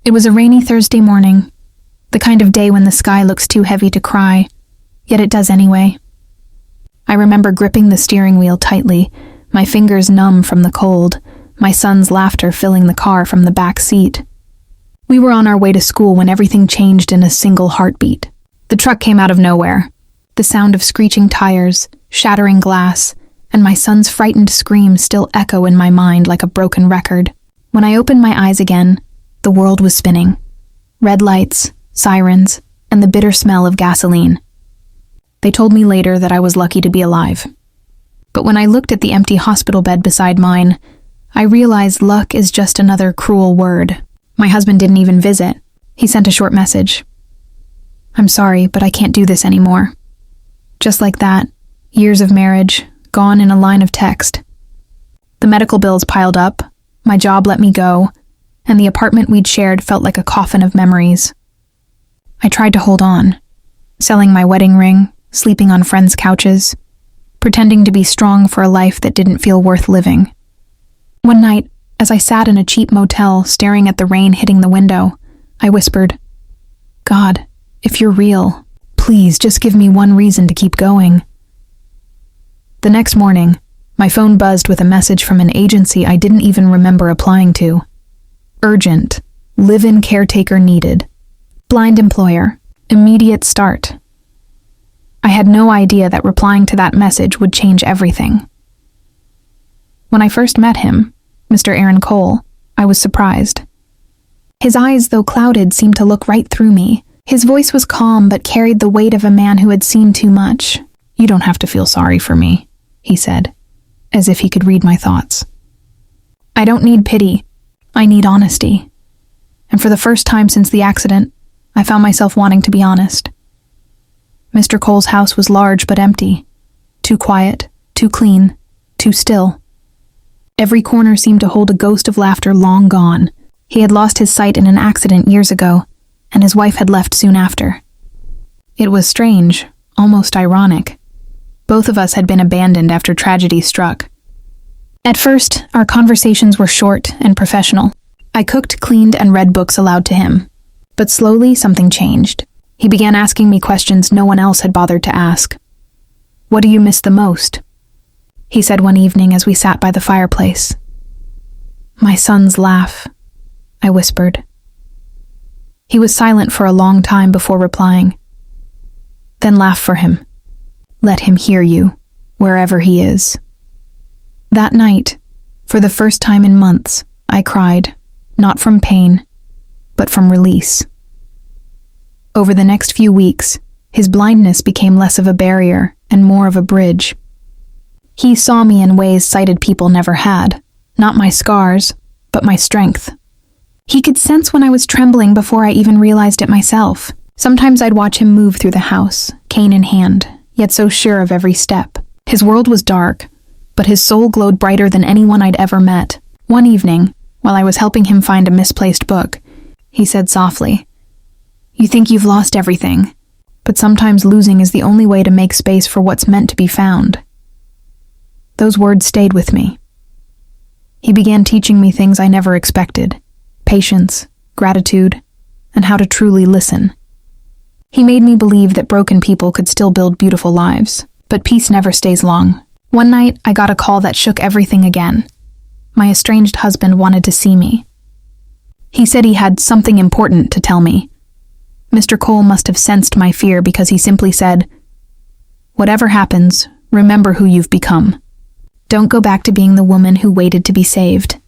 It was a rainy Thursday morning, the kind of day when the sky looks too heavy to cry, yet it does anyway. I remember gripping the steering wheel tightly, my fingers numb from the cold, my son's laughter filling the car from the back seat. We were on our way to school when everything changed in a single heartbeat. The truck came out of nowhere. The sound of screeching tires, shattering glass, and my son's frightened scream still echo in my mind like a broken record. When I opened my eyes again, the world was spinning. Red lights, sirens, and the bitter smell of gasoline. They told me later that I was lucky to be alive. But when I looked at the empty hospital bed beside mine, I realized luck is just another cruel word. My husband didn't even visit. He sent a short message. "I'm sorry, but I can't do this anymore." Just like that, years of marriage, gone in a line of text. The medical bills piled up, my job let me go, and the apartment we'd shared felt like a coffin of memories. I tried to hold on, selling my wedding ring, sleeping on friends' couches, pretending to be strong for a life that didn't feel worth living. One night, as I sat in a cheap motel staring at the rain hitting the window, I whispered, "God, if you're real, please just give me one reason to keep going." The next morning, my phone buzzed with a message from an agency I didn't even remember applying to. Urgent, live-in caretaker needed. Blind employer, immediate start. I had no idea that replying to that message would change everything. When I first met him, Mr. Aaron Cole, I was surprised. His eyes, though clouded, seemed to look right through me. His voice was calm but carried the weight of a man who had seen too much. "You don't have to feel sorry for me," he said, as if he could read my thoughts. "I don't need pity. I need honesty." And for the first time since the accident, I found myself wanting to be honest. Mr. Cole's house was large but empty. Too quiet, too clean, too still. Every corner seemed to hold a ghost of laughter long gone. He had lost his sight in an accident years ago, and his wife had left soon after. It was strange, almost ironic. Both of us had been abandoned after tragedy struck. At first, our conversations were short and professional. I cooked, cleaned, and read books aloud to him. But slowly, something changed. He began asking me questions no one else had bothered to ask. "What do you miss the most?" he said one evening as we sat by the fireplace. "My son's laugh," I whispered. He was silent for a long time before replying. "Then laugh for him. Let him hear you, wherever he is." That night, for the first time in months, I cried, not from pain, but from release. Over the next few weeks, his blindness became less of a barrier and more of a bridge. He saw me in ways sighted people never had, not my scars, but my strength. He could sense when I was trembling before I even realized it myself. Sometimes I'd watch him move through the house, cane in hand, yet so sure of every step. His world was dark, but his soul glowed brighter than anyone I'd ever met. One evening, while I was helping him find a misplaced book, he said softly, "You think you've lost everything, but sometimes losing is the only way to make space for what's meant to be found." Those words stayed with me. He began teaching me things I never expected: patience, gratitude, and how to truly listen. He made me believe that broken people could still build beautiful lives, but peace never stays long. One night, I got a call that shook everything again. My estranged husband wanted to see me. He said he had something important to tell me. Mr. Cole must have sensed my fear because he simply said, "Whatever happens, remember who you've become. Don't go back to being the woman who waited to be saved."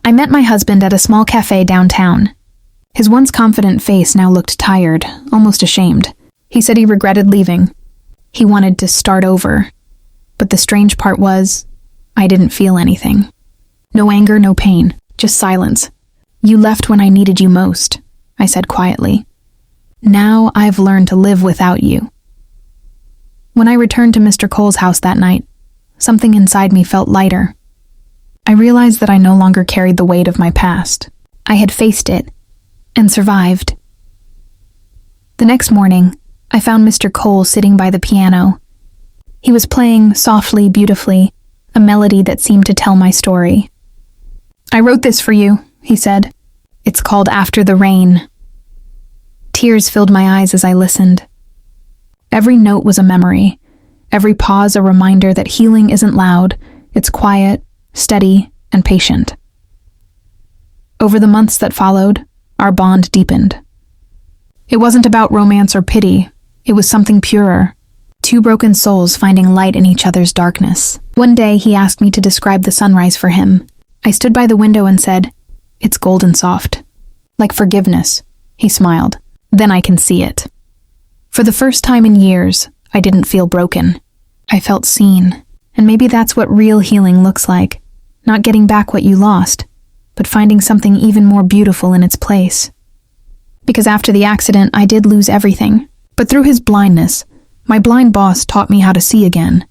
I met my husband at a small cafe downtown. His once confident face now looked tired, almost ashamed. He said he regretted leaving. He wanted to start over. But the strange part was, I didn't feel anything. No anger, no pain, just silence. "You left when I needed you most," I said quietly. "Now I've learned to live without you." When I returned to Mr. Cole's house that night, something inside me felt lighter. I realized that I no longer carried the weight of my past. I had faced it and survived. The next morning, I found Mr. Cole sitting by the piano. He was playing softly, beautifully, a melody that seemed to tell my story. "I wrote this for you," he said. It's called After the Rain. Tears filled my eyes as I listened. Every note was a memory, every pause a reminder that healing isn't loud, it's quiet, steady, and patient. Over the months that followed, our bond deepened. It wasn't about romance or pity, it was something purer. Two broken souls finding light in each other's darkness. One day he asked me to describe the sunrise for him. I stood by the window and said, "It's golden soft. Like forgiveness." He smiled. "Then I can see it." For the first time in years, I didn't feel broken. I felt seen. And maybe that's what real healing looks like. Not getting back what you lost, but finding something even more beautiful in its place. Because after the accident, I did lose everything. But through his blindness, my blind boss taught me how to see again.